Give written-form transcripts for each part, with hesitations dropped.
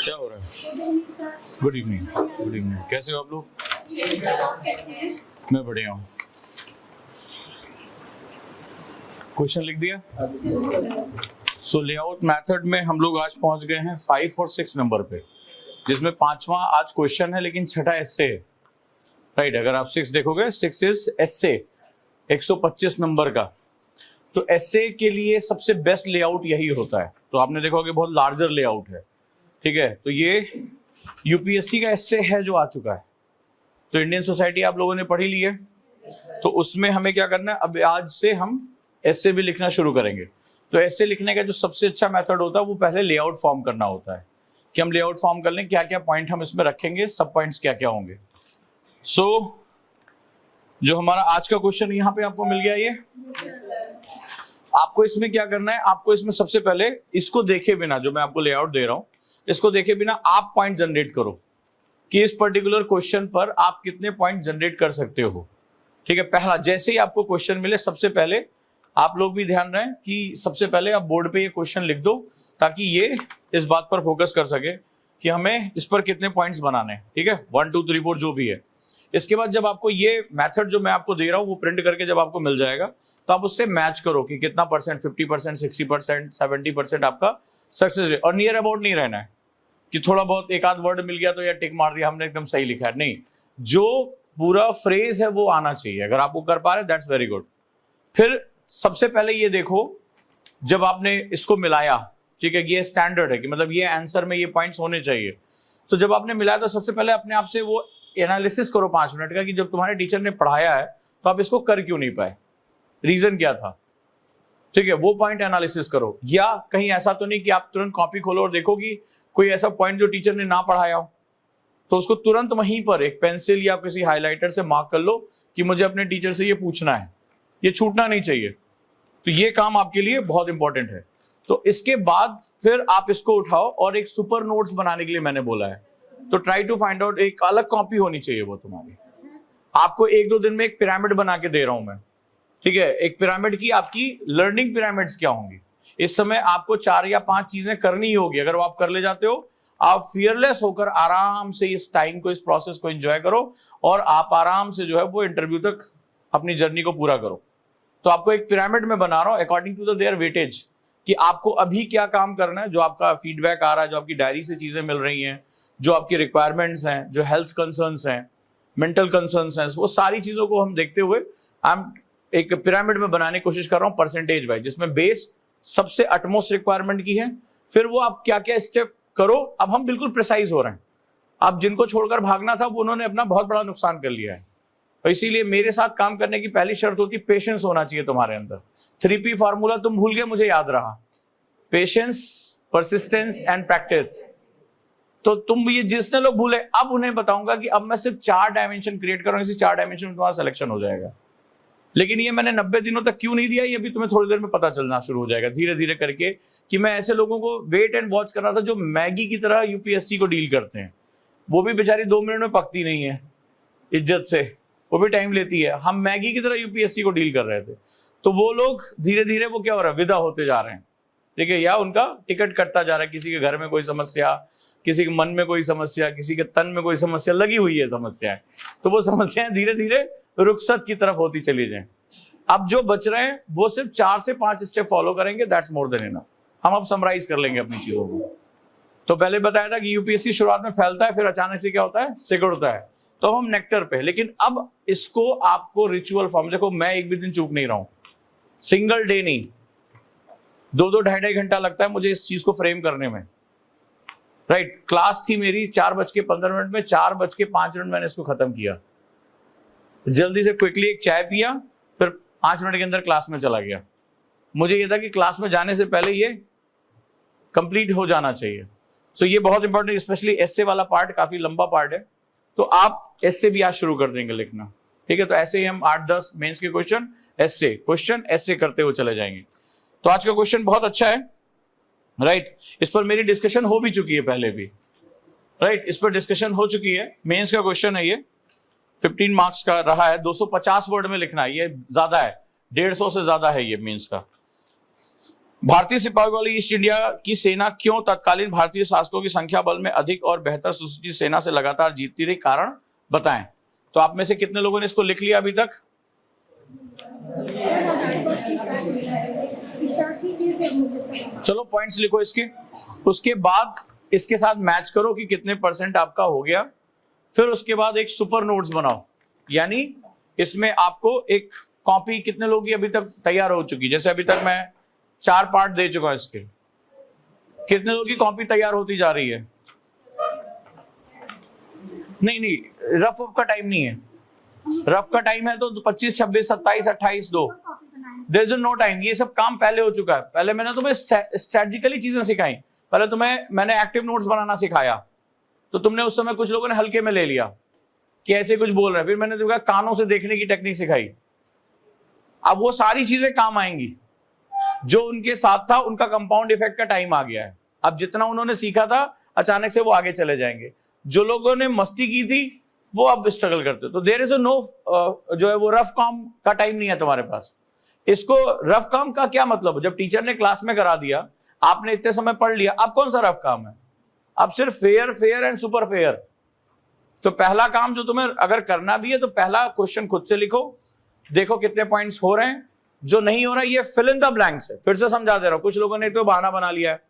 क्या हो रहा है? Good evening. गुड इवनिंग, कैसे हो आप लोग? मैं बढ़िया हूँ। क्वेश्चन लिख दिया? सो लेआउट मेथड में हम लोग आज पहुंच गए हैं 5 और 6 नंबर पे, जिसमें 5वां आज क्वेश्चन है लेकिन छठा एस्से है। राइट, अगर आप 6 देखोगे, 6 इज एस्से 125 नंबर का। तो एस्से के लिए सबसे बेस्ट लेआउट यही होता है। तो आपने देखा होगा बहुत लार्जर लेआउट है, ठीक है। तो ये यूपीएससी का एस्से है जो आ चुका है। तो इंडियन सोसाइटी आप लोगों ने पढ़ी ली है, तो उसमें हमें क्या करना है, अब आज से हम एस्से भी लिखना शुरू करेंगे। तो एस्से लिखने का जो सबसे अच्छा मेथड होता है वो पहले लेआउट फॉर्म करना होता है, कि हम लेआउट फॉर्म कर लें, क्या क्या पॉइंट हम इसमें रखेंगे, सब पॉइंट्स क्या क्या होंगे। सो जो हमारा आज का क्वेश्चन यहाँ पे आपको मिल गया, ये आपको इसमें क्या करना है, आपको इसमें सबसे पहले इसको देखे बिना, जो मैं आपको लेआउट दे रहा हूं, इसको देखे बिना आप पॉइंट जनरेट करो कि इस पर्टिकुलर क्वेश्चन पर आप कितने पॉइंट जनरेट कर सकते हो। ठीक है, पहला जैसे ही आपको क्वेश्चन मिले, सबसे पहले आप लोग भी ध्यान रखें कि सबसे पहले आप बोर्ड पे ये क्वेश्चन लिख दो, ताकि ये इस बात पर फोकस कर सके कि हमें इस पर कितने पॉइंट्स बनाने हैं। ठीक है, 1 2 3 4 जो भी है। इसके बाद जब आपको ये मेथड जो मैं आपको दे रहा हूं वो प्रिंट करके जब आपको मिल जाएगा, तो आप उससे मैच करो कि कितना परसेंट, 50%, 60%, 70% आपका सक्सेस रेट। और नियर अबाउट नहीं रहना है कि थोड़ा बहुत एक आध वर्ड मिल गया तो यार टिक मार दिया हमने, एकदम सही लिखा है। नहीं, जो पूरा फ्रेज है वो आना चाहिए। अगर आप वो कर पा रहे हैं, दैट्स वेरी गुड। फिर सबसे पहले ये देखो, जब आपने इसको मिलाया, ठीक है, ये स्टैंडर्ड है कि मतलब ये आंसर में ये पॉइंट्स होने चाहिए। तो जब आपने मिलाया तो सबसे पहले अपने आप से वो एनालिसिस करो 5 मिनट का, कि जब तुम्हारे टीचर ने पढ़ाया है तो आप इसको कर क्यों नहीं पाए, रीजन क्या था। ठीक है, वो पॉइंट एनालिसिस करो। या कहीं ऐसा तो नहीं कि आप तुरंत कॉपी खोलो और देखो कि कोई ऐसा पॉइंट जो टीचर ने ना पढ़ाया हो, तो उसको तुरंत वहीं पर एक पेंसिल या किसी हाइलाइटर से मार्क कर लो कि मुझे अपने टीचर से ये पूछना है, ये छूटना नहीं चाहिए। तो ये काम आपके लिए बहुत इंपॉर्टेंट है। तो इसके बाद फिर आप इसको उठाओ और एक सुपर नोट्स बनाने के लिए मैंने बोला है, तो ट्राई टू फाइंड आउट, एक अलग कॉपी होनी चाहिए वो तुम्हारी। आपको 1-2 दिन में एक पिरामिड बना के दे रहा हूं मैं, ठीक है। एक पिरामिड की आपकी लर्निंग पिरामिड्स क्या होंगी, इस समय आपको 4 या 5 चीजें करनी ही होगी। अगर वो आप कर ले जाते हो, आप फियरलेस होकर आराम से इस टाइम को, इस प्रोसेस को एंजॉय करो और आप आराम से जो है वो इंटरव्यू तक अपनी जर्नी को पूरा करो। तो आपको एक पिरामिड में बना रहा हूं according to the their weightage, कि आपको अभी क्या काम करना है, जो आपका फीडबैक आ रहा है, जो आपकी डायरी से चीजें मिल रही हैं, जो आपकी रिक्वायरमेंट्स हैं, जो हेल्थ कंसर्न्स हैं, मेंटल कंसर्न्स हैं, वो सारी चीजों को हम देखते हुए हम एक पिरामिड में बनाने की कोशिश कर रहा हूं परसेंटेज वाइज, जिसमें बेस सबसे अटमोस्ट रिक्वायरमेंट की है। फिर वो आप क्या क्या स्टेप करो। अब हम बिल्कुल प्रिसाइज हो रहे हैं। अब जिनको छोड़कर भागना था वो उन्होंने अपना बहुत बड़ा नुकसान कर लिया है। तो इसीलिए मेरे साथ काम करने की पहली शर्त होती है पेशेंस होना चाहिए तुम्हारे अंदर। 3P फार्मूला तुम भूल गए, मुझे याद रहा, पेशेंस, परसिस्टेंस एंड प्रैक्टिस। तो तुम ये जिसने लोग भूले, अब उन्हें बताऊंगा कि अब मैं सिर्फ 4 डायमेंशन क्रिएट कर रहा हूं, इसी 4 डायमेंशन में तुम्हारा सिलेक्शन हो जाएगा। लेकिन ये मैंने 90 दिनों तक क्यों नहीं दिया, ये भी तुम्हें थोड़ी देर में पता चलना शुरू हो जाएगा धीरे धीरे करके, कि मैं ऐसे लोगों को वेट एंड वॉच कर रहा था जो मैगी की तरह यूपीएससी को डील करते हैं। वो भी बेचारी 2 मिनट में पकती नहीं है इज्जत से, वो भी टाइम लेती है। हम मैगी की तरह यूपीएससी को डील कर रहे थे। तो वो लोग धीरे धीरे वो क्या हो रहा है, विदा होते जा रहे हैं। ठीक है, या उनका टिकट कटता जा रहा है। किसी के घर में कोई समस्या, किसी के मन में कोई समस्या, किसी के तन में कोई समस्या लगी हुई है समस्याएं, तो वो समस्याएं धीरे धीरे रुखसत की तरफ होती चली जाए। अब जो बच रहे हैं वो सिर्फ 4 से 5 स्टेप फॉलो करेंगे, दैट्स मोर देन इनफ। हम अब समराइज कर लेंगे अपनी चीजों को। तो पहले बताया था कि यूपीएससी शुरुआत में फैलता है, फिर अचानक से क्या होता है, सिकुड़ता है। तो हम नेक्टर पे, लेकिन अब इसको आपको रिचुअल फॉर्म, देखो मैं एक भी दिन चूक नहीं रहा हूं, सिंगल डे नहीं, 2-2 ढाई घंटा लगता है मुझे इस चीज को फ्रेम करने में। राइट, क्लास थी मेरी 4:15 में, 4:05 मैंने इसको खत्म किया। जल्दी से क्विकली एक चाय पिया, फिर 5 मिनट के अंदर क्लास में चला गया। मुझे ये था कि क्लास में जाने से पहले ये कंप्लीट हो जाना चाहिए। तो ये बहुत इंपॉर्टेंट, स्पेशली एस्से वाला पार्ट काफी लंबा पार्ट है, तो आप एस्से भी आज शुरू कर देंगे लिखना। ठीक है, तो ऐसे ही हम 8-10 मेंस के क्वेश्चन एस्से करते हुए चले जाएंगे। तो आज का क्वेश्चन बहुत अच्छा है। राइट, इस पर मेरी डिस्कशन हो भी चुकी है पहले भी। राइट, इस पर डिस्कशन हो चुकी है। मेंस का क्वेश्चन है ये, 15 मार्क्स का रहा है, 250 वर्ड में लिखना है। ये ज्यादा है, 150 से ज्यादा है ये मेंस का। भारतीय सिपाही बल ईस्ट इंडिया की सेना क्यों तत्कालीन भारतीय शासकों की संख्या बल में अधिक और बेहतर सुसज्जित सेना से लगातार जीतती रही, कारण बताएं। तो आप में से कितने लोगों ने इसको लिख लिया अभी तक? चलो पॉइंट्स लिखो इसके, उसके बाद इसके साथ मैच करो कि कितने % आपका हो गया। फिर उसके बाद एक सुपर नोट्स बनाओ, यानी इसमें आपको एक कॉपी कितने लोगों की अभी तक तैयार हो चुकी। जैसे अभी तक मैं 4 पार्ट दे चुका हूं इसके, कितने लोगों की कॉपी तैयार होती जा रही है? नहीं, रफ का टाइम नहीं है। रफ का टाइम है तो 25, 26, 27, 28 दो, देयर इज नो टाइम। ये सब काम पहले हो चुका है। पहले मैंने तुम्हें स्ट्रेटेजिकली चीजें सिखाई। पहले मैंने एक्टिव नोट्स बनाना सिखाया, तो तुमने उस समय कुछ लोगों ने हल्के में ले लिया कि ऐसे कुछ बोल रहे हैं। फिर मैंने तुम्हें कानों से देखने की टेक्निक सिखाई। अब वो सारी चीजें काम आएंगी। जो उनके साथ था उनका कंपाउंड इफेक्ट का टाइम आ गया है। अब जितना उन्होंने सीखा था अचानक से वो आगे चले जाएंगे। जो लोगों ने मस्ती की थी वो अब स्ट्रगल करते। तो देयर इज नो जो है वो रफ काम का टाइम नहीं है तुम्हारे पास। इसको रफ काम का क्या मतलब? जब टीचर ने क्लास में करा दिया, आपने इतने समय पढ़ लिया, अब कौन सा रफ काम है? अब सिर्फ fair, fair and super fair. तो पहला काम जो तुम्हें अगर करना भी है तो पहला क्वेश्चन खुद से लिखो, देखो कितने पॉइंट्स हो रहे हैं। जो नहीं हो रहा है ये फिल इन द ब्लैंक्स है। फिर से समझा दे रहा हूं, कुछ लोगों ने तो बहाना बना लिया है,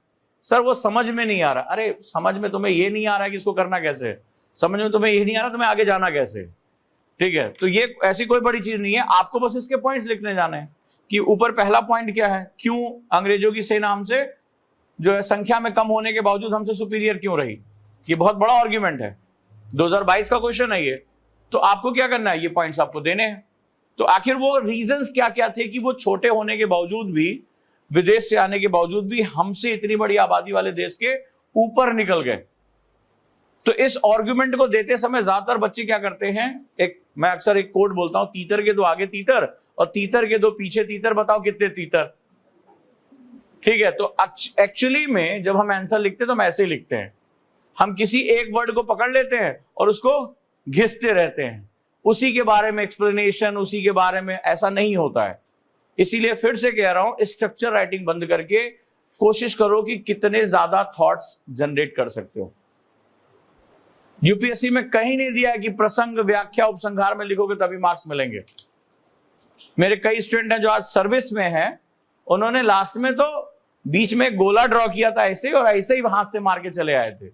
सर वो समझ में नहीं आ रहा। अरे समझ में तुम्हें ये नहीं आ रहा है कि इसको करना कैसे है, समझ में तुम्हें ये नहीं आ रहा तुम्हें आगे जाना कैसे, ठीक है। तो ये ऐसी कोई बड़ी चीज नहीं है, आपको बस इसके पॉइंट्स लिखने जाने हैं कि ऊपर पहला पॉइंट क्या है, क्यों अंग्रेजों की सेना हमसे जो है संख्या में कम होने के बावजूद हमसे सुपीरियर क्यों रही। ये बहुत बड़ा आर्ग्यूमेंट है, 2022 का क्वेश्चन है ये। तो आपको क्या करना है, ये पॉइंट्स आपको देने हैं। तो आखिर वो रीजंस क्या क्या थे कि वो छोटे होने के बावजूद भी, विदेश से आने के बावजूद भी हमसे इतनी बड़ी आबादी वाले देश के ऊपर निकल गए। तो इस आर्गुमेंट को देते समय ज्यादातर बच्चे क्या करते हैं, मैं अक्सर एक कोड बोलता हूं, तीतर के दो आगे तीतर और तीतर के दो पीछे तीतर, बताओ कितने तीतर, ठीक है। तो एक्चुअली में जब हम आंसर लिखते हैं तो हम ऐसे ही लिखते हैं, हम किसी एक वर्ड को पकड़ लेते हैं और उसको घिसते रहते हैं, उसी के बारे में एक्सप्लेनेशन, उसी के बारे में, ऐसा नहीं होता है। इसीलिए फिर से कह रहा हूं, स्ट्रक्चर राइटिंग बंद करके कोशिश करो कि कितने ज्यादा थॉट्स जनरेट कर सकते हो। यूपीएससी में कहीं नहीं दिया है कि प्रसंग, व्याख्या, उपसंहार में लिखोगे तभी मार्क्स मिलेंगे। मेरे कई स्टूडेंट हैं जो आज सर्विस में हैं, उन्होंने लास्ट में तो बीच में गोला ड्रॉ किया था ऐसे, और ऐसे ही हाथ से मार के चले आए थे।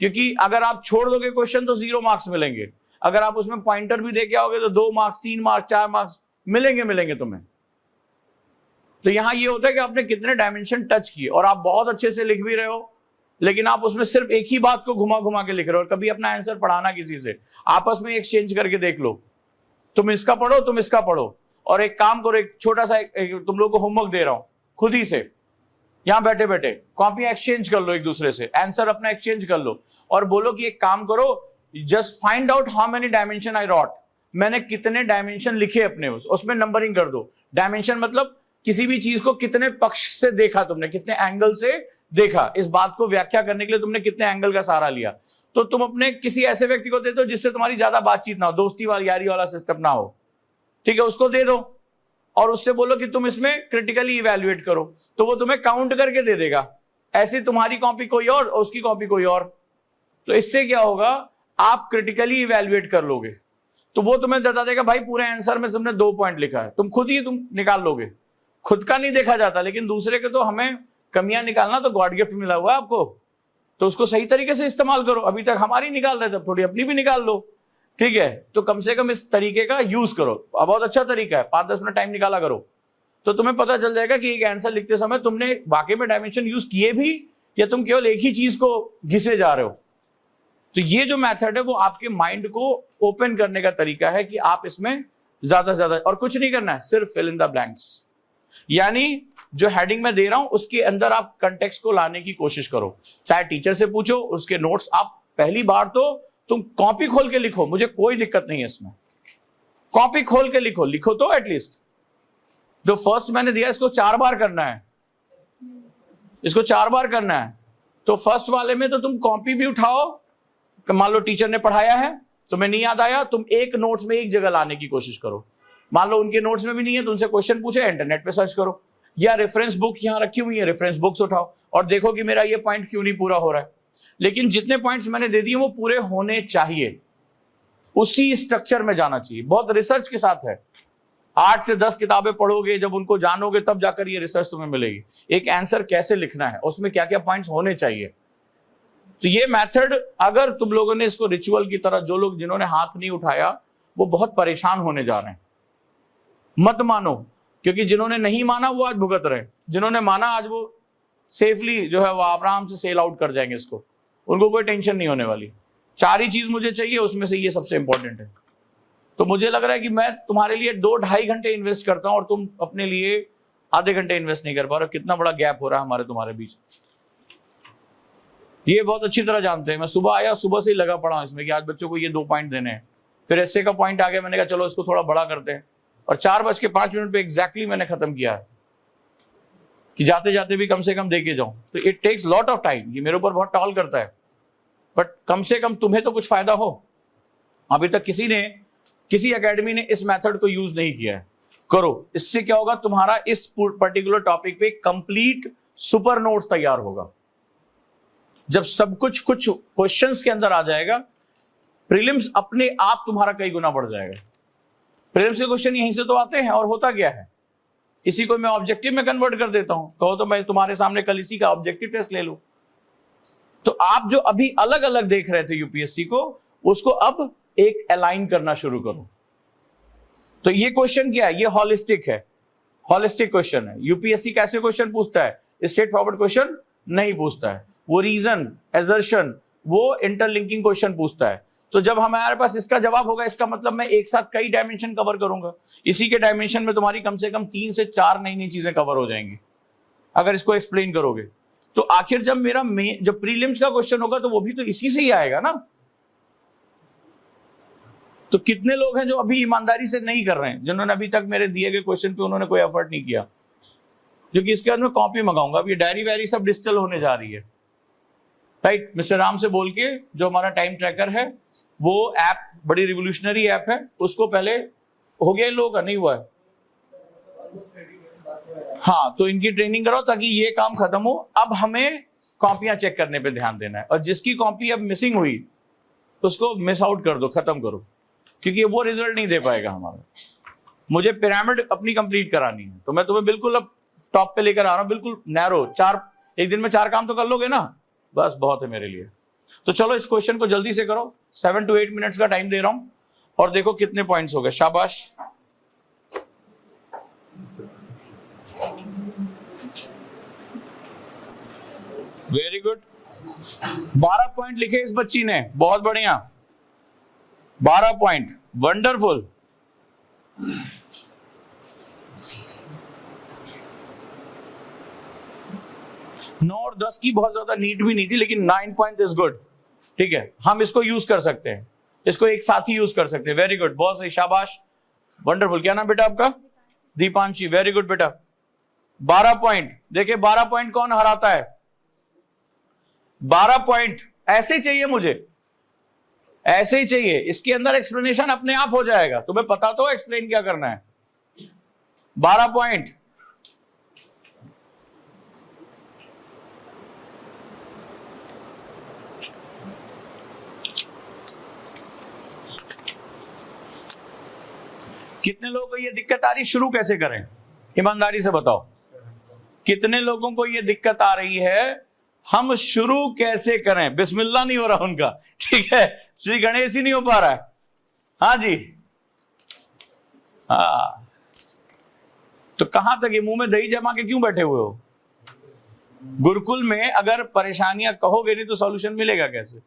क्योंकि अगर आप छोड़ दोगे क्वेश्चन तो 0 मार्क्स मिलेंगे, अगर आप उसमें पॉइंटर भी दे के आओगे तो 2 मार्क्स, 3 मार्क्स, 4 मार्क्स मिलेंगे तुम्हें। तो यहां ये होता है कि आपने कितने डायमेंशन टच किए, और आप बहुत अच्छे से लिख भी रहे हो, लेकिन आप उसमें सिर्फ एक ही बात को घुमा घुमा के लिख रहे हो। और कभी अपना आंसर पढ़ाना किसी से, आपस में एक्सचेंज करके देख लो, तुम इसका पढ़ो, तुम इसका पढ़ो, और एक काम करो, एक छोटा सा तुम लोग को होमवर्क दे रहा हूं, खुद ही से यहां बैठे बैठे कॉपी एक्सचेंज कर लो एक दूसरे से, आंसर अपना एक्सचेंज कर लो, और बोलो कि एक काम करो, just find out how many dimension I wrote, मैंने कितने डायमेंशन लिखे अपने, उसमें नंबरिंग कर दो। डायमेंशन मतलब किसी भी चीज को कितने पक्ष से देखा तुमने, कितने एंगल से देखा, इस बात को व्याख्या करने के लिए तुमने कितने एंगल का सहारा लिया। तो तुम अपने किसी ऐसे व्यक्ति को दे दो जिससे तुम्हारी ज्यादा बातचीत ना हो, दोस्ती वाली यारी वाला सिस्टम ना हो, ठीक है, उसको दे दो और उससे बोलो कि तुम इसमें क्रिटिकली इवैल्यूएट करो, तो वो तुम्हें काउंट करके दे देगा। ऐसे तुम्हारी कॉपी कोई और, उसकी कॉपी कोई और, तो इससे क्या होगा, आप क्रिटिकली इवैल्यूएट कर लोगे, तो वो तुम्हें बता देगा भाई पूरे आंसर में तुमने 2 पॉइंट लिखा है, तुम खुद ही तुम निकाल लोगे। खुद का नहीं देखा जाता, लेकिन दूसरे के तो हमें कमियां निकालना तो गॉड गिफ्ट मिला हुआ है आपको, तो उसको सही तरीके से इस्तेमाल करो। अभी तक हमारी निकाल रहे थे, थोड़ी अपनी भी निकाल लो, ठीक है। तो कम से कम इस तरीके का यूज करो, बहुत अच्छा तरीका है, 5-10 मिनट टाइम निकाला करो, तो तुम्हें पता चल जाएगा कि एक आंसर लिखते समय तुमने वाकई में डायमेंशन यूज किए भी, या तुम केवल एक ही चीज को घिसे जा रहे हो। तो ये जो मेथड है वो आपके माइंड को ओपन करने का तरीका है कि आप इसमें ज्यादा से ज्यादा, और कुछ नहीं करना है, सिर्फ फिल इन द ब्लैंक्स, यानी जो हेडिंग में दे रहा हूं उसके अंदर आप कंटेक्स्ट को लाने की कोशिश करो। चाहे टीचर से पूछो, उसके नोट्स आप पहली बार तो तुम कॉपी खोल के लिखो, मुझे कोई दिक्कत नहीं है इसमें, कॉपी खोल के लिखो तो एटलीस्ट। जो फर्स्ट मैंने दिया इसको 4 बार करना है, इसको 4 बार करना है। तो फर्स्ट वाले में तो तुम कॉपी भी उठाओ, मान लो टीचर ने पढ़ाया है, तुम्हें नहीं याद आया, तुम एक नोट्स में एक जगह लाने की कोशिश करो। मान लो उनके नोट्स में भी नहीं है तो उनसे क्वेश्चन पूछे, इंटरनेट पे सर्च करो, या रेफरेंस बुक यहां रखी हुई है, रेफरेंस बुक्स उठाओ और देखो कि मेरा ये पॉइंट क्यों नहीं पूरा हो रहा है। लेकिन जितने पॉइंट्स मैंने दे दिए वो पूरे होने चाहिए, उसी स्ट्रक्चर में जाना चाहिए। बहुत रिसर्च के साथ है, 8 से 10 किताबें पढ़ोगे, जब उनको जानोगे तब जाकर ये रिसर्च तुम्हें मिलेगी। एक आंसर कैसे लिखना है, उसमें क्या क्या पॉइंट्स होने चाहिए। तो ये मेथड अगर तुम लोगों ने इसको रिचुअल की तरह, जो लोग जिन्होंने हाथ नहीं उठाया वो बहुत परेशान होने जा रहे हैं। मत मानो, क्योंकि जिन्होंने नहीं माना वो आज भुगत रहे, जिन्होंने माना आज वो सेफली जो है वो आराम से सेल आउट कर जाएंगे इसको, उनको कोई टेंशन नहीं होने वाली। 4 ही चीज मुझे चाहिए, उसमें से ये सबसे इंपॉर्टेंट है। तो मुझे लग रहा है कि मैं तुम्हारे लिए 2-2.5 घंटे इन्वेस्ट करता हूं और तुम अपने लिए आधे घंटे इन्वेस्ट नहीं कर पा रहे हो। कितना बड़ा गैप हो रहा है हमारे तुम्हारे बीच, ये बहुत अच्छी तरह जानते हैं। मैं सुबह आया, सुबह से ही लगा पड़ा हूं इसमें कि आज बच्चों को ये 2 पॉइंट देने हैं। फिर एस्से का पॉइंट आ गया, मैंने कहा चलो इसको थोड़ा बड़ा करते हैं, और 4:05 पे एग्जैक्टली मैंने खत्म किया है कि जाते जाते भी कम से कम देके जाऊं। तो it takes lot of time, ये मेरे ऊपर बहुत टॉल करता है, बट कम से कम तुम्हें तो कुछ फायदा हो। अभी तक किसी एकेडमी ने इस मेथड को यूज नहीं किया है, करो। इससे क्या होगा, तुम्हारा इस पर्टिकुलर टॉपिक पे कंप्लीट सुपर नोट्स तैयार होगा। जब सब कुछ क्वेश्चंस के अंदर आ जाएगा, प्रीलिम्स अपने आप तुम्हारा कई गुना बढ़ जाएगा। प्रीलिम्स के क्वेश्चन यहीं से तो आते हैं, और होता क्या है, इसी को मैं ऑब्जेक्टिव में कन्वर्ट कर देता हूं। कहो तो मैं तुम्हारे सामने कल इसी का ऑब्जेक्टिव टेस्ट ले लूं। तो आप जो अभी अलग अलग देख रहे थे यूपीएससी को, उसको अब एक अलाइन करना शुरू करो। तो ये क्वेश्चन क्या है, ये हॉलिस्टिक है, हॉलिस्टिक क्वेश्चन है। यूपीएससी कैसे क्वेश्चन पूछता है, स्ट्रेट फॉरवर्ड क्वेश्चन नहीं पूछता है, वो रीजन, एजर्शन, वो इंटरलिंकिंग क्वेश्चन पूछता है। तो जब हमारे पास इसका जवाब होगा, इसका मतलब मैं एक साथ कई डायमेंशन कवर करूंगा। इसी के डायमेंशन में तुम्हारी कम से कम 3 से 4 नई नई चीजें कवर हो जाएंगी अगर इसको एक्सप्लेन करोगे। तो आखिर जब मेरा जब प्रीलिम्स का क्वेश्चन होगा तो वो भी तो इसी से ही आएगा ना। तो कितने लोग हैं जो अभी ईमानदारी से नहीं कर रहे हैं, जिन्होंने अभी तक मेरे दिए गए क्वेश्चन पे उन्होंने कोई एफर्ट नहीं किया। क्योंकि इसके बाद मैं कॉपी मंगाऊंगा, अब ये डायरी वायरी सब डिजिटल होने जा रही है, राइट। मिस्टर राम से बोल के जो हमारा टाइम ट्रैकर है, वो ऐप बड़ी रिवोल्यूशनरी ऐप है, उसको पहले हो गया इन लोगों का, नहीं हुआ है। हाँ, तो इनकी ट्रेनिंग कराओ ताकि ये काम खत्म हो। अब हमें कॉपियां चेक करने पे ध्यान देना है, और जिसकी कॉपी अब मिसिंग हुई उसको मिस आउट कर दो, खत्म करो, क्योंकि वो रिजल्ट नहीं दे पाएगा हमारा। मुझे पिरामिड अपनी कंप्लीट करानी है, तो मैं तुम्हें बिल्कुल अब टॉप पे लेकर आ रहा हूं, बिल्कुल नैरो। एक दिन में 4 काम तो कर लोगे ना, बस बहुत है मेरे लिए। तो चलो इस क्वेश्चन को जल्दी से करो, 7 to 8 मिनट्स का टाइम दे रहा हूं, और देखो कितने पॉइंट्स हो गए। शाबाश, वेरी गुड। 12 पॉइंट लिखे इस बच्ची ने, बहुत बढ़िया, 12 पॉइंट, वंडरफुल। नौ और 10 की बहुत ज्यादा नीड भी नहीं थी, लेकिन 9 पॉइंट इज गुड। ठीक है, हम इसको यूज कर सकते हैं, इसको एक साथ ही यूज कर सकते हैं। वेरी गुड, बहुत सही, शाबाश, वंडरफुल। क्या नाम बेटा आपका? दीपांशी, वेरी गुड बेटा। 12 पॉइंट, देखिए 12 पॉइंट कौन हराता है? 12 पॉइंट ऐसे चाहिए मुझे, ऐसे ही चाहिए। इसके अंदर एक्सप्लेनेशन अपने आप हो जाएगा, तुम्हें पता तो एक्सप्लेन क्या करना है। 12 पॉइंट, कितने लोगों को ये दिक्कत आ रही, शुरू कैसे करें, ईमानदारी से बताओ। कितने लोगों को ये दिक्कत आ रही है, हम शुरू कैसे करें? बिस्मिल्लाह नहीं हो रहा उनका, ठीक है, श्री गणेश ही नहीं हो पा रहा है। हाँ जी, हाँ, तो कहां तक ये मुंह में दही जमा के क्यों बैठे हुए हो? गुरुकुल में अगर परेशानियां कहोगे नहीं तो सॉल्यूशन मिलेगा कैसे?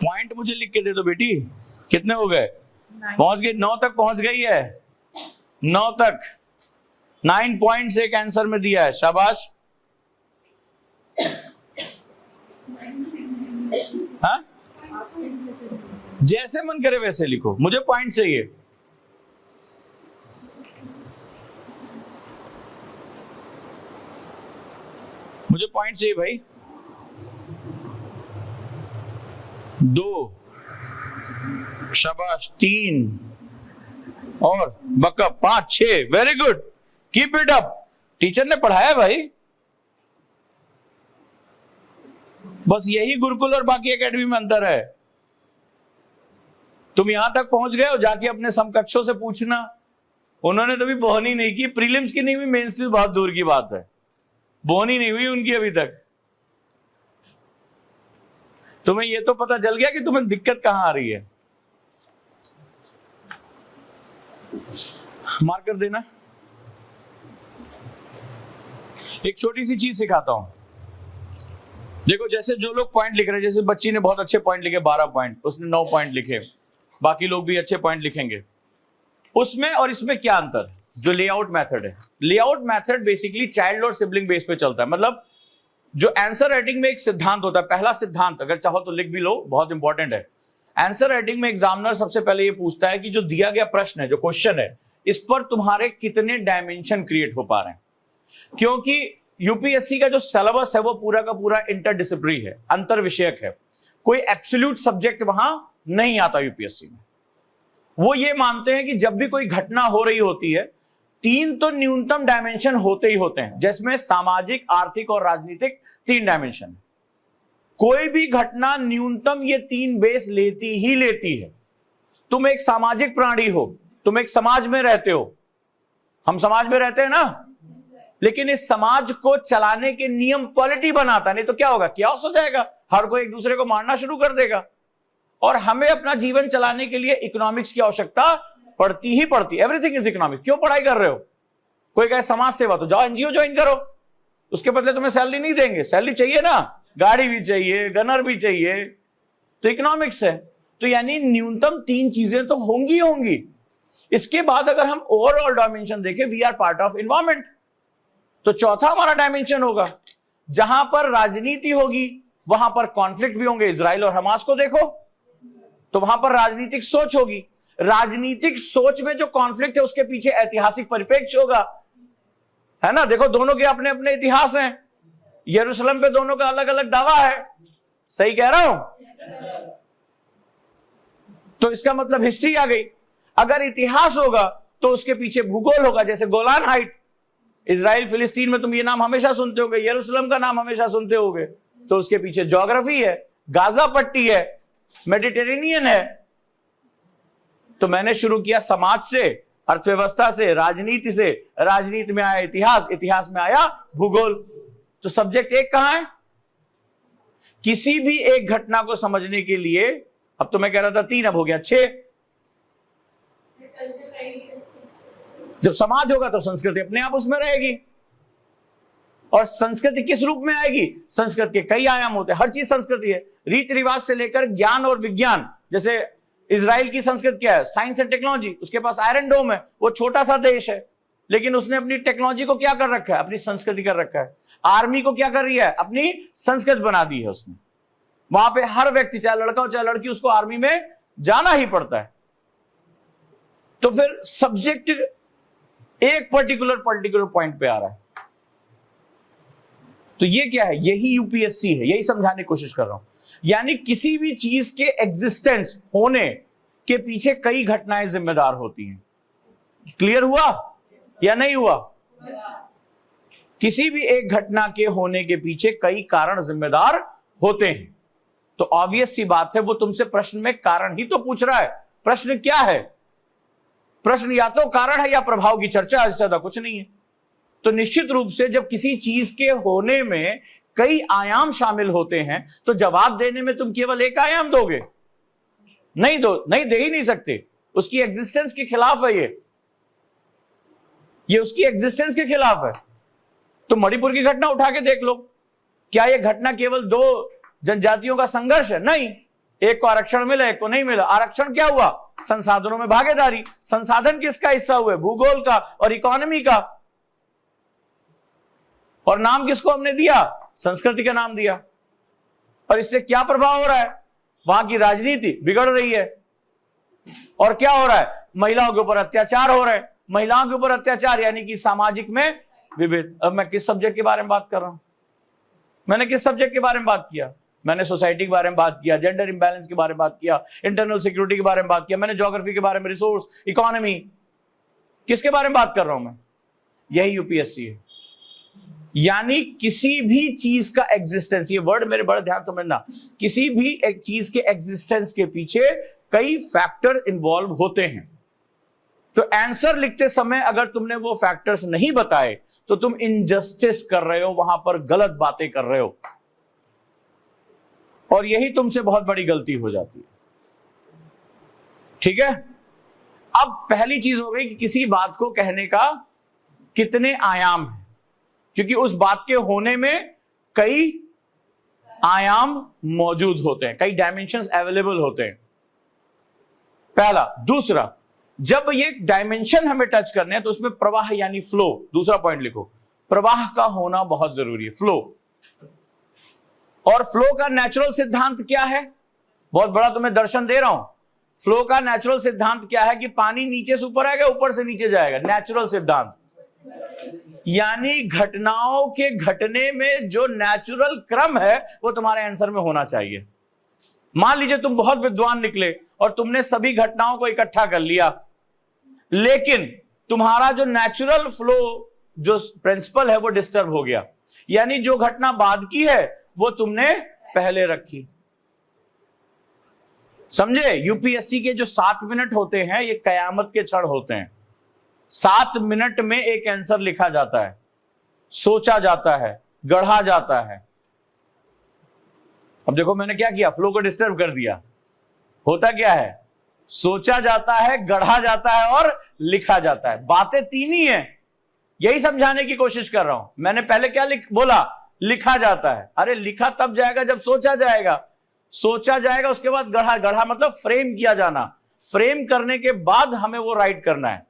पॉइंट मुझे लिख के दे दो बेटी, कितने हो गए? पहुंच गए, 9 तक पहुंच गई है, 9 तक 9 पॉइंट्स एक आंसर में दिया है, शाबाश। हाँ, जैसे मन करे वैसे लिखो, मुझे पॉइंट चाहिए। मुझे पॉइंट चाहिए भाई, 2, शाबाश 3 और backup 5, 6। Very good, keep it up. Teacher ने पढ़ाया भाई, बस यही गुरुकुल और बाकी एकेडमी में अंतर है। तुम यहां तक पहुंच गए हो, जाके अपने समकक्षों से पूछना, उन्होंने तो भी बोहनी नहीं की, प्रीलिम्स की नहीं हुई, मेंस की बहुत दूर की बात है, बोहनी नहीं हुई उनकी अभी तक। तुम्हें यह तो पता चल गया कि तुम्हें दिक्कत कहां आ रही है। मार्कर देना। एक छोटी सी चीज सिखाता हूं, देखो जैसे जो लोग पॉइंट लिख रहे हैं, जैसे बच्ची ने बहुत अच्छे पॉइंट लिखे, 12 पॉइंट, उसने 9 पॉइंट लिखे, बाकी लोग भी अच्छे पॉइंट लिखेंगे। उसमें और इसमें क्या अंतर? जो लेआउट मेथड है, लेआउट मेथड बेसिकली चाइल्ड और सिबलिंग बेस पे चलता है। मतलब जो आंसर राइटिंग में एक सिद्धांत होता है, पहला सिद्धांत अगर चाहो तो लिख भी लो, बहुत इंपॉर्टेंट है। आंसर राइटिंग में एग्जामिनर सबसे पहले ये पूछता है कि जो दिया गया प्रश्न है, जो क्वेश्चन है, इस पर तुम्हारे कितने डायमेंशन क्रिएट हो पा रहे हैं। क्योंकि यूपीएससी का जो सिलेबस है वो पूरा का पूरा इंटरडिसिप्लिनरी है, अंतर विषयक है, कोई एब्सोल्यूट सब्जेक्ट वहां नहीं आता यूपीएससी में। वो ये मानते हैं कि जब भी कोई घटना हो रही होती है, 3 तो न्यूनतम डायमेंशन होते ही होते हैं, जिसमें सामाजिक, आर्थिक और राजनीतिक 3 डायमेंशन है। कोई भी घटना न्यूनतम ये 3 बेस लेती ही लेती है। तुम एक सामाजिक प्राणी हो, तुम एक समाज में रहते हो, हम समाज में रहते हैं ना, लेकिन इस समाज को चलाने के नियम पॉलिटी बनाता, नहीं तो क्या होगा, क्या हो जाएगा, हर कोई एक दूसरे को मारना शुरू कर देगा। और हमें अपना जीवन चलाने के लिए इकोनॉमिक्स की आवश्यकता पड़ती ही पड़ती। Everything is economics. क्यों पढ़ाई कर रहे हो? कोई कहे समाज सेवा, तो जाओ एनजीओ ज्वाइन करो, उसके बदले तुम्हें सैलरी नहीं देंगे। सैलरी चाहिए ना, गाड़ी भी चाहिए, गनर भी चाहिए, तो इकोनॉमिक्स है। तो यानी न्यूनतम 3 चीजें तो होंगी होंगी। इसके बाद अगर हम ओवरऑल डायमेंशन देखें, we are part of environment, तो चौथा हमारा डायमेंशन होगा, जहां पर राजनीति होगी वहां पर कॉन्फ्लिक्ट भी होंगे। इजराइल और हमास को देखो, तो वहां पर राजनीतिक सोच होगी। राजनीतिक सोच में जो कॉन्फ्लिक्ट है उसके पीछे ऐतिहासिक परिप्रेक्ष्य होगा, है ना। देखो दोनों के अपने अपने इतिहास हैं, यरूशलेम पे दोनों का अलग अलग दावा है, सही कह रहा हूं? तो इसका मतलब हिस्ट्री आ गई। अगर इतिहास होगा तो उसके पीछे भूगोल होगा, जैसे गोलान हाइट, इजराइल फिलिस्तीन में तुम ये नाम हमेशा सुनते होगे, यरूशलेम का नाम हमेशा सुनते होगे, तो उसके पीछे ज्योग्राफी है, गाजा पट्टी है, मेडिटेरेनियन है। तो मैंने शुरू किया समाज से, अर्थव्यवस्था से, राजनीति से, राजनीति में आया इतिहास, इतिहास में आया भूगोल। तो सब्जेक्ट एक कहां है? किसी भी एक घटना को समझने के लिए, अब तो मैं कह रहा था 3, अब हो गया 6। जब समाज होगा तो संस्कृति अपने आप उसमें रहेगी। और संस्कृति किस रूप में आएगी? संस्कृति के कई आयाम होते हैं, हर चीज संस्कृति है, रीति रिवाज से लेकर ज्ञान और विज्ञान। जैसे इजराइल की संस्कृति क्या है? Science and technology. उसके पास आयरन डोम है, वो छोटा सा देश है, लेकिन उसने अपनी टेक्नोलॉजी को क्या कर रखा है? अपनी संस्कृति कर रखा है। आर्मी को क्या कर रही है? अपनी संस्कृति बना दी है उसने। वहां पे हर व्यक्ति, चाहे लड़का हो चाहे लड़की, उसको आर्मी में जाना ही पड़ता है। तो फिर सब्जेक्ट एक पर्टिकुलर पॉइंट पे आ रहा है। तो ये क्या है? यही यूपीएससी है, यही समझाने की कोशिश कर रहा हूं। यानी किसी भी चीज के एग्जिस्टेंस होने के पीछे कई घटनाएं जिम्मेदार होती हैं। क्लियर हुआ या नहीं हुआ? किसी भी एक घटना के होने के पीछे कई कारण जिम्मेदार होते हैं। तो ऑब्वियस सी बात है, वो तुमसे प्रश्न में कारण ही तो पूछ रहा है। प्रश्न क्या है? प्रश्न या तो कारण है या प्रभाव की चर्चा, इससे ज्यादा कुछ नहीं है। तो निश्चित रूप से जब किसी चीज के होने में कई आयाम शामिल होते हैं, तो जवाब देने में तुम केवल एक आयाम दोगे? नहीं दे ही नहीं सकते। उसकी एग्जिस्टेंस के खिलाफ है ये उसकी एग्जिस्टेंस के खिलाफ है। तो मणिपुर की घटना उठा के देख लो, क्या यह घटना केवल 2 जनजातियों का संघर्ष है? नहीं, एक को आरक्षण मिला, एक को नहीं मिला। आरक्षण क्या हुआ? संसाधनों में भागीदारी। संसाधन किसका हिस्सा हुए? भूगोल का और इकोनॉमी का। और नाम किसको हमने दिया? संस्कृति का नाम दिया। और इससे क्या प्रभाव हो रहा है? वहां की राजनीति बिगड़ रही है। और क्या हो रहा है? महिलाओं के ऊपर अत्याचार हो रहे हैं। महिलाओं के ऊपर अत्याचार यानी कि सामाजिक में विभेद। अब मैं किस सब्जेक्ट के बारे में बात कर रहा हूं? मैंने किस सब्जेक्ट के बारे में बात किया? मैंने सोसाइटी के बारे में बात किया, जेंडर इंबैलेंस के बारे में बात किया, इंटरनल सिक्योरिटी के बारे में बात किया, मैंने ज्योग्राफी के बारे में, रिसोर्स, इकोनॉमी, किसके बारे में बात कर रहा हूं मैं? यही यूपीएससी है। यानी किसी भी चीज का एग्जिस्टेंस, ये वर्ड मेरे बड़ा ध्यान समझना, किसी भी एक चीज के एग्जिस्टेंस के पीछे कई फैक्टर इन्वॉल्व होते हैं। तो आंसर लिखते समय अगर तुमने वो फैक्टर्स नहीं बताए तो तुम इनजस्टिस कर रहे हो, वहां पर गलत बातें कर रहे हो, और यही तुमसे बहुत बड़ी गलती हो जाती है। ठीक है, अब पहली चीज हो गई कि किसी बात को कहने का कितने आयाम है, क्योंकि उस बात के होने में कई आयाम मौजूद होते हैं, कई डायमेंशंस अवेलेबल होते हैं, पहला। दूसरा, जब ये डायमेंशन हमें टच करने हैं तो उसमें प्रवाह यानी फ्लो, दूसरा पॉइंट लिखो, प्रवाह का होना बहुत जरूरी है, फ्लो। और फ्लो का नेचुरल सिद्धांत क्या है? बहुत बड़ा तुम्हें दर्शन दे रहा हूं। फ्लो का नेचुरल सिद्धांत क्या है? कि पानी नीचे से ऊपर आएगा, ऊपर से नीचे जाएगा, नेचुरल सिद्धांत। यानी घटनाओं के घटने में जो नेचुरल क्रम है वो तुम्हारे आंसर में होना चाहिए। मान लीजिए तुम बहुत विद्वान निकले और तुमने सभी घटनाओं को इकट्ठा कर लिया, लेकिन तुम्हारा जो नेचुरल फ्लो जो प्रिंसिपल है वो डिस्टर्ब हो गया, यानी जो घटना बाद की है वो तुमने पहले रखी। समझे? यूपीएससी के जो 7 मिनट होते हैं ये कयामत के क्षण होते हैं। 7 मिनट में एक आंसर लिखा जाता है, सोचा जाता है, गढ़ा जाता है। अब देखो मैंने क्या किया, फ्लो को डिस्टर्ब कर दिया। होता क्या है? सोचा जाता है, गढ़ा जाता है और लिखा जाता है। बातें 3 ही हैं, यही समझाने की कोशिश कर रहा हूं। मैंने पहले क्या बोला? लिखा जाता है। अरे लिखा तब जाएगा जब सोचा जाएगा, सोचा जाएगा उसके बाद गढ़ा, गढ़ा मतलब फ्रेम किया जाना, फ्रेम करने के बाद हमें वो राइट करना है।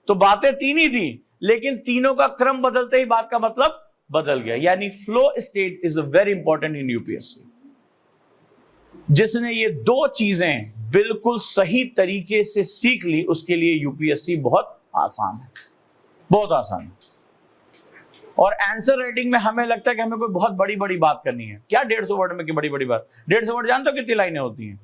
तो बातें 3 ही थी, लेकिन तीनों का क्रम बदलते ही बात का मतलब बदल गया। यानी flow state is very important in UPSC. जिसने ये 2 चीजें बिल्कुल सही तरीके से सीख ली उसके लिए यूपीएससी बहुत आसान है, बहुत आसान है। और आंसर राइटिंग में हमें लगता है कि हमें कोई बहुत बड़ी बड़ी बात करनी है। क्या 150 वर्ड में की बड़ी बड़ी बात? 150 वर्ड जानते हो कितनी लाइनें होती हैं?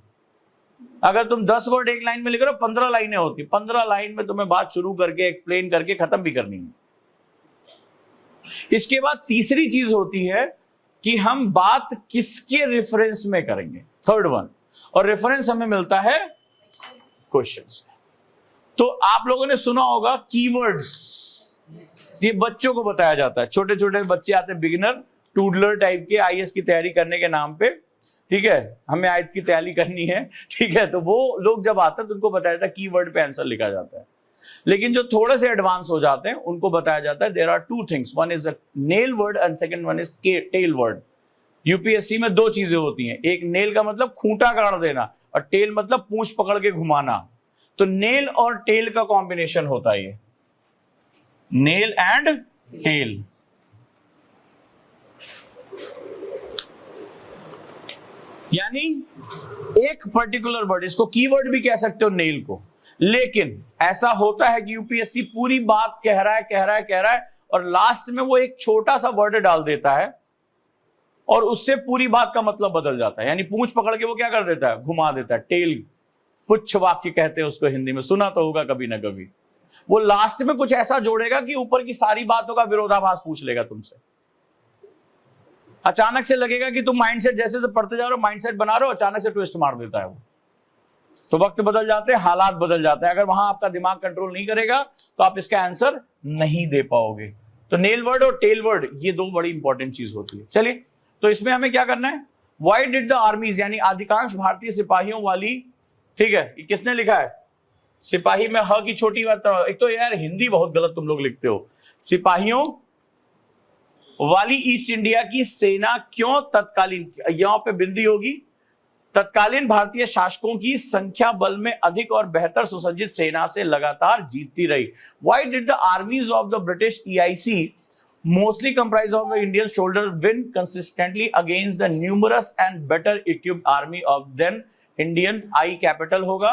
अगर तुम 10 वर्ड एक लाइन में लिख रहे हो, 15 लाइनें होती। 15 लाइन में तुम्हें बात शुरू करके एक्सप्लेन करके खत्म भी करनी है। इसके बाद तीसरी चीज होती है कि हम बात किसके रेफरेंस में करेंगे, थर्ड वन। और रेफरेंस हमें मिलता है क्वेश्चन से। तो आप लोगों ने सुना होगा कीवर्ड्स, ये बच्चों को बताया जाता है। छोटे छोटे बच्चे आते हैं, बिगिनर टूडलर टाइप के, आईएएस की तैयारी करने के नाम पे, ठीक है, हमें आयत की तैयारी करनी है, ठीक है, तो वो लोग जब आते हैं तो उनको बताया जाता है कीवर्ड पे आंसर लिखा जाता है। लेकिन जो थोड़े से एडवांस हो जाते हैं उनको बताया जाता है there are 2 things, one is a nail word and second one is tail word. UPSC में 2 चीजें होती हैं, एक नेल का मतलब खूंटा गाड़ देना और टेल मतलब पूंछ पकड़ के घुमाना। तो नेल और टेल का कॉम्बिनेशन होता है ये, नेल एंड टेल। यानी एक पर्टिकुलर वर्ड, इसको कीवर्ड भी कह सकते हो नेल को, लेकिन ऐसा होता है कि यूपीएससी पूरी बात कह रहा है और लास्ट में वो एक छोटा सा वर्ड डाल देता है और उससे पूरी बात का मतलब बदल जाता है। यानी पूंछ पकड़ के वो क्या कर देता है, घुमा देता है। टेल पुच्छ वाक्य कहते हैं उसको हिंदी में, सुना तो होगा कभी ना कभी। वो लास्ट में कुछ ऐसा जोड़ेगा कि ऊपर की सारी बातों का विरोधाभास पूछ लेगा तुमसे। अचानक से लगेगा कि तुम माइंडसेट जैसे से पढ़ते जा रहे हो, माइंडसेट बना रहे हो, अचानक से ट्विस्ट मार देता है वो। तो वक्त बदल जाते हैं, हालात बदल जाते हैं। अगर वहां आपका दिमाग कंट्रोल नहीं करेगा तो आप इसका आंसर नहीं दे पाओगे। तो नेल वर्ड और टेल वर्ड ये 2 बड़ी इंपॉर्टेंट चीज होती है। चलिए, तो इसमें हमें क्या करना है, व्हाई डिड द आर्मीज, यानी अधिकांश भारतीय सिपाहियों वाली, ठीक है, ये किसने लिखा है? सिपाही में ह की छोटी बात। एक तो यार हिंदी बहुत गलत तुम लोग लिखते हो। सिपाहियों वाली ईस्ट इंडिया की सेना क्यों तत्कालीन, यहां पे बिंदी होगी, तत्कालीन भारतीय शासकों की संख्या बल में अधिक और बेहतर सुसज्जित सेना से लगातार जीतती रही। Why did the armies of the British EIC mostly comprised of the Indian soldiers win consistently against the numerous and better equipped army of then Indian, I capital होगा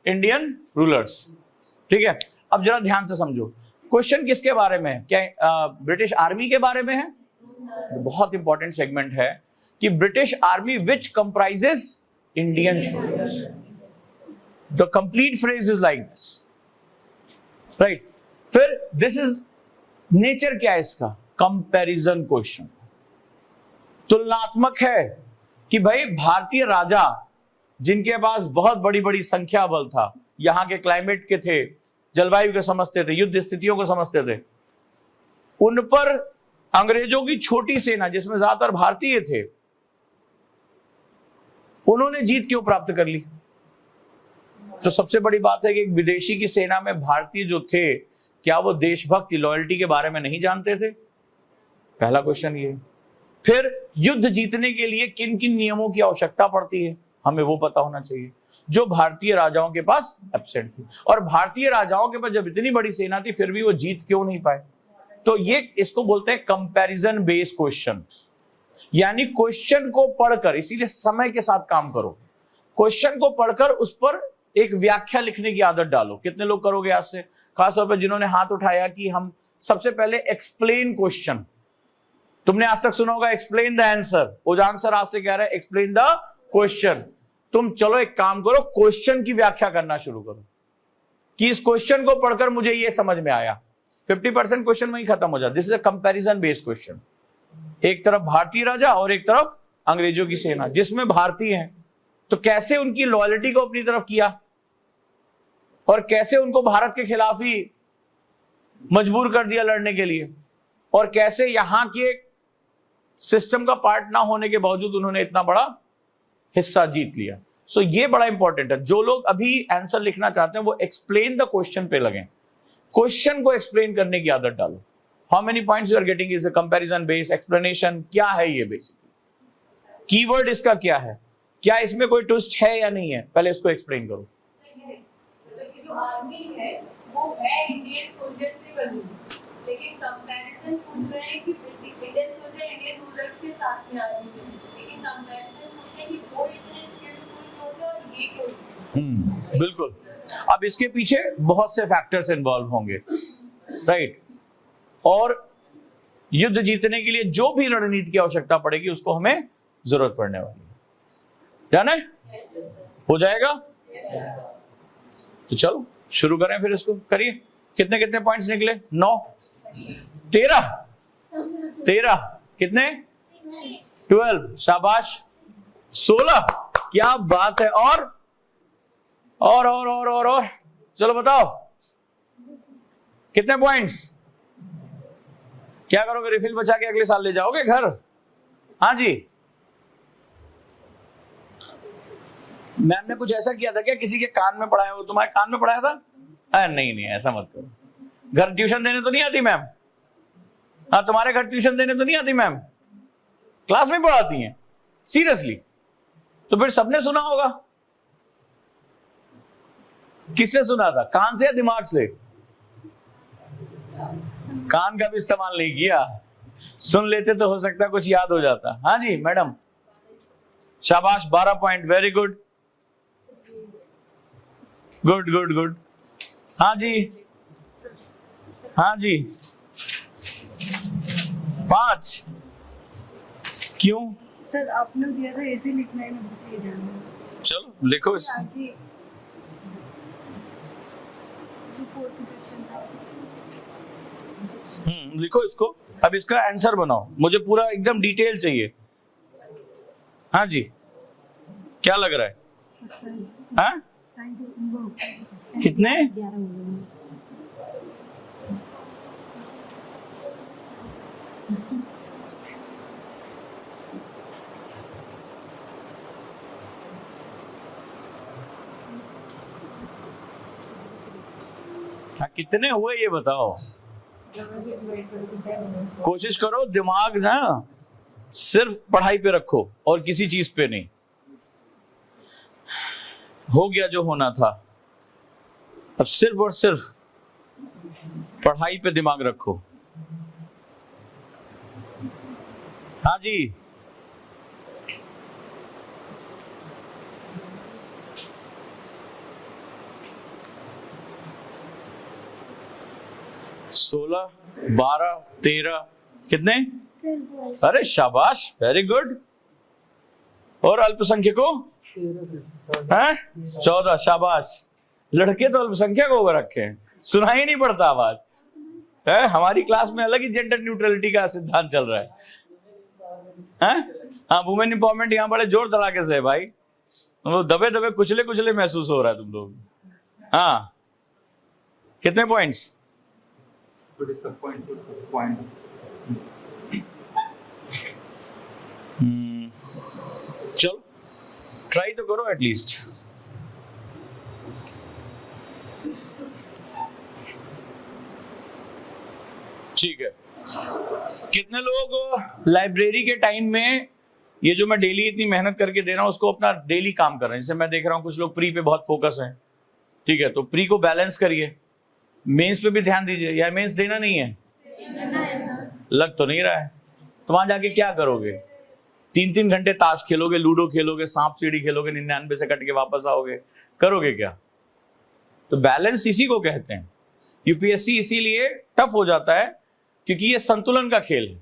Indian rulers। ठीक है, अब जरा ध्यान से समझो, क्वेश्चन किसके बारे में है? क्या ब्रिटिश आर्मी के बारे में है? बहुत इंपॉर्टेंट सेगमेंट है। कि British army which comprises Indian soldiers. The complete phrase is like this, right. फिर दिस इज नेचर क्या है इसका, कंपैरिजन क्वेश्चन, तुलनात्मक है कि भाई भारतीय राजा जिनके पास बहुत बड़ी बड़ी संख्या बल था, यहां के क्लाइमेट के थे, जलवायु को समझते थे, युद्ध स्थितियों को समझते थे, उन पर अंग्रेजों की छोटी सेना जिसमें ज्यादातर भारतीय थे, उन्होंने जीत क्यों प्राप्त कर ली। तो सबसे बड़ी बात है कि एक विदेशी की सेना में भारतीय जो थे, क्या वो देशभक्ति लॉयल्टी के बारे में नहीं जानते थे, पहला क्वेश्चन ये। फिर युद्ध जीतने के लिए किन किन नियमों की आवश्यकता पड़ती है, हमें वो पता होना चाहिए, जो भारतीय राजाओं के पास एब्सेंट थी। और भारतीय राजाओं के पास जब इतनी बड़ी सेना थी फिर भी वो जीत क्यों नहीं पाए। तो ये इसको बोलते हैं कंपैरिजन बेस्ड क्वेश्चन, यानी क्वेश्चन को पढ़कर, इसीलिए समय के साथ काम करो, क्वेश्चन को पढ़कर उस पर एक व्याख्या लिखने की आदत डालो। कितने लोग करोगे आज से, खासतौर पर जिन्होंने हाथ उठाया कि हम सबसे पहले एक्सप्लेन क्वेश्चन। तुमने आज तक सुना होगा एक्सप्लेन द आंसर, उजांग सर आज से कह रहे हैं एक्सप्लेन द क्वेश्चन। तुम चलो एक काम करो, क्वेश्चन की व्याख्या करना शुरू करो कि इस क्वेश्चन को पढ़कर मुझे ये समझ में आया। 50% क्वेश्चन वहीं खत्म हो जाता। This is a comparison based question. एक तरफ भारतीय राजा और एक तरफ अंग्रेजों की सेना, जिसमें भारतीय हैं, तो कैसे उनकी लॉयल्टी को अपनी तरफ किया और कैसे उनको भारत के खिलाफ ही मजबूर कर दिया लड़ने के लिए, और कैसे यहां के सिस्टम का पार्ट ना होने के बावजूद उन्होंने इतना बड़ा हिस्सा जीत लिया। सो ये बड़ा इंपॉर्टेंट है। जो लोग अभी आंसर लिखना चाहते हैं वो एक्सप्लेन द क्वेश्चन पे लगे, क्वेश्चन को एक्सप्लेन करने की आदत डालो। How many points you are getting is a comparison based explanation. क्या है ये बेसिकली, कीवर्ड इसका क्या है, क्या इसमें कोई ट्विस्ट है या नहीं है, पहले इसको एक्सप्लेन करो। जो आर्मी है वो है इंडियन सोल्जर से बनी, लेकिन कंपैरिजन पूछ रहे हैं कि इंडियन सोल्जर इंडियन रूलर्स के साथ में आर्मी है, लेकिन कंपैरिजन पूछ रहे हैं कि वो इतने स्किलफुल क्यों थे और ये क्यों। बिल्कुल। अब इसके पीछे बहुत से फैक्टर्स इन्वॉल्व होंगे, राइट। और युद्ध जीतने के लिए जो भी रणनीति की आवश्यकता पड़ेगी उसको हमें जरूरत पड़ने वाली है, जाने हो जाएगा। तो चलो शुरू करें, फिर इसको करिए। कितने कितने पॉइंट्स निकले, 9 13 कितने, 12, शाबाश, 16, क्या बात है। और चलो बताओ कितने पॉइंट्स, क्या करोगे, रिफिल बचा के अगले साल ले जाओगे घर। हाँ जी, मैम ने कुछ ऐसा किया था क्या, किसी के कान में पढ़ाया हो, तुम्हारे कान में पढ़ाया था। नहीं ऐसा मत करो। घर ट्यूशन देने तो नहीं आती मैम। हाँ, तुम्हारे घर ट्यूशन देने तो नहीं आती मैम, क्लास में पढ़ाती हैं सीरियसली। तो फिर सबने सुना होगा। किससे सुना था, कान से या दिमाग से। कान का भी इस्तेमाल नहीं किया, सुन लेते तो हो सकता कुछ याद हो जाता। हाँ जी मैडम, शाबाश, 12 point, very good good good good. हाँ जी 5 क्यों सर, आपने दिया था ऐसे लिखना है ना, बस ये जानना। चलो लिखो इस आगे जो फोर्थ क्वेश्चन था, लिखो इसको। अब इसका आंसर बनाओ, मुझे पूरा एकदम डिटेल चाहिए। हाँ जी, क्या लग रहा है, हाँ कितने, 11 हो गए। हाँ, कितने हुए ये बताओ। कोशिश करो दिमाग ना सिर्फ पढ़ाई पे रखो और किसी चीज पे नहीं। हो गया जो होना था, अब सिर्फ और सिर्फ पढ़ाई पे दिमाग रखो। हाँ जी, सोलह, 12, 13 कितने, अरे शाबाश, वेरी गुड। और अल्पसंख्यकों 14। शाबाश, लड़के तो अल्पसंख्यक होकर रखे हैं, सुनाई नहीं पड़ता आवाज है। हमारी क्लास में अलग ही जेंडर न्यूट्रलिटी का सिद्धांत चल रहा है। हाँ, वुमेन एम्पावरमेंट यहाँ बड़े जोर धड़ाके से है भाई। तुम लोग दबे दबे कुचले कुचले महसूस हो रहा है तुम लोग। हाँ, कितने पॉइंट्स? चलो ट्राई तो करो एटलीस्ट। ठीक है, कितने लोग लाइब्रेरी के टाइम में ये जो मैं डेली इतनी मेहनत करके दे रहा हूं उसको अपना डेली काम कर रहे हैं? जैसे मैं देख रहा हूं कुछ लोग प्री पे बहुत फोकस है, ठीक है, तो प्री को बैलेंस करिए, मेंस पे भी ध्यान दीजिए। या मेंस देना नहीं है? लग तो नहीं रहा है। तो वहां जाके क्या करोगे? 3-3 घंटे ताश खेलोगे, लूडो खेलोगे, सांप सीढ़ी खेलोगे, 99 से कट के वापस आओगे, करोगे क्या? तो बैलेंस इसी को कहते हैं। यूपीएससी इसीलिए टफ हो जाता है क्योंकि ये संतुलन का खेल है।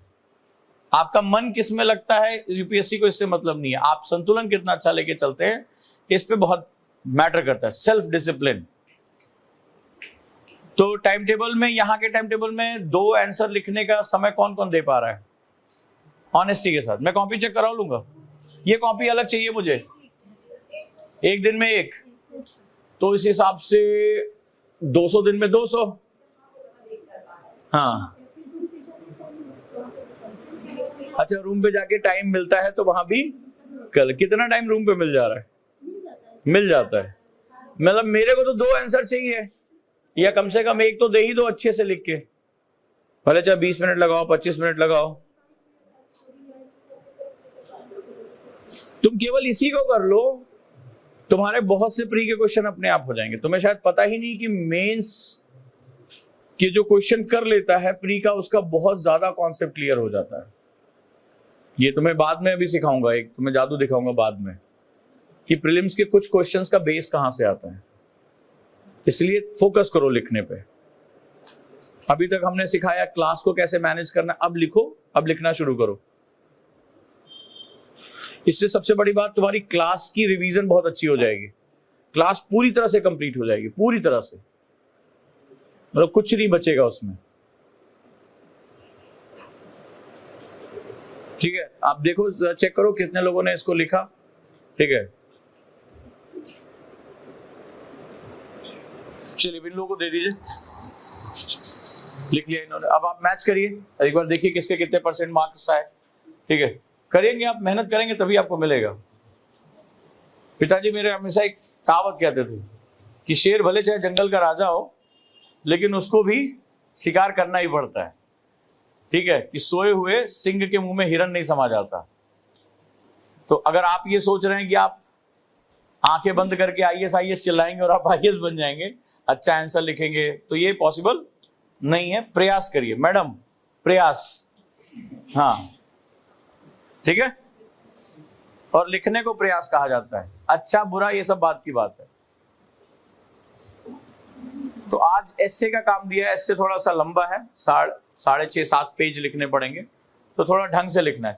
आपका मन किस में लगता है, यूपीएससी को इससे मतलब नहीं है। आप संतुलन कितना अच्छा लेके चलते हैं, इस पे बहुत मैटर करता है। Self discipline. तो टाइम टेबल में, यहाँ के टाइम टेबल में 2 आंसर लिखने का समय कौन कौन दे पा रहा है ऑनेस्टी के साथ? मैं कॉपी चेक करा लूंगा। ये कॉपी अलग चाहिए मुझे, एक दिन में 1, तो इस हिसाब से 200 दिन में 200। हाँ, अच्छा, रूम पे जाके टाइम मिलता है तो वहां भी कल कितना टाइम रूम पे मिल जा रहा है? मिल जाता है। मतलब मेरे को तो 2 आंसर चाहिए, या कम से कम 1 तो दे ही दो अच्छे से लिख के, भले चाहे 20 मिनट लगाओ, 25 मिनट लगाओ। तुम केवल इसी को कर लो, तुम्हारे बहुत से प्री के क्वेश्चन अपने आप हो जाएंगे। तुम्हें शायद पता ही नहीं कि मेंस के जो क्वेश्चन कर लेता है प्री का, उसका बहुत ज्यादा कॉन्सेप्ट क्लियर हो जाता है। ये तुम्हें बाद में अभी सिखाऊंगा, एक तुम्हें जादू दिखाऊंगा बाद में कि प्रीलिम्स के कुछ क्वेश्चंस का बेस कहां से आता है। इसलिए फोकस करो लिखने पे। अभी तक हमने सिखाया क्लास को कैसे मैनेज करना, अब लिखो, अब लिखना शुरू करो। इससे सबसे बड़ी बात, तुम्हारी क्लास की रिवीजन बहुत अच्छी हो जाएगी। क्लास पूरी तरह से कंप्लीट हो जाएगी, पूरी तरह से, मतलब कुछ नहीं बचेगा उसमें। ठीक है, आप देखो, चेक करो कितने लोगों ने इसको लिखा। ठीक है, चलिए इन लोगों को दे दीजिए, लिख लिया इन्होंने। अब आप मैच करिए, एक बार देखिए किसके कितने % मार्क्स आए। ठीक है, करेंगे आप, मेहनत करेंगे तभी आपको मिलेगा। पिताजी मेरे हमेशा एक कहावत कहते थे कि शेर भले चाहे जंगल का राजा हो, लेकिन उसको भी शिकार करना ही पड़ता है। ठीक है, कि सोए हुए सिंह के मुंह में हिरन नहीं समा जाता। तो अगर आप ये सोच रहे हैं कि आप आंखें बंद करके IAS चिल्लाएंगे और आप IAS बन जाएंगे, अच्छा आंसर लिखेंगे, तो ये पॉसिबल नहीं है। प्रयास करिए मैडम, प्रयास। हाँ, ठीक है, और लिखने को प्रयास कहा जाता है। अच्छा बुरा ये सब बात की बात है। तो आज एस्से का काम दिया है। एस्से थोड़ा सा लंबा है, 6.5-7 पेज लिखने पड़ेंगे, तो थोड़ा ढंग से लिखना है।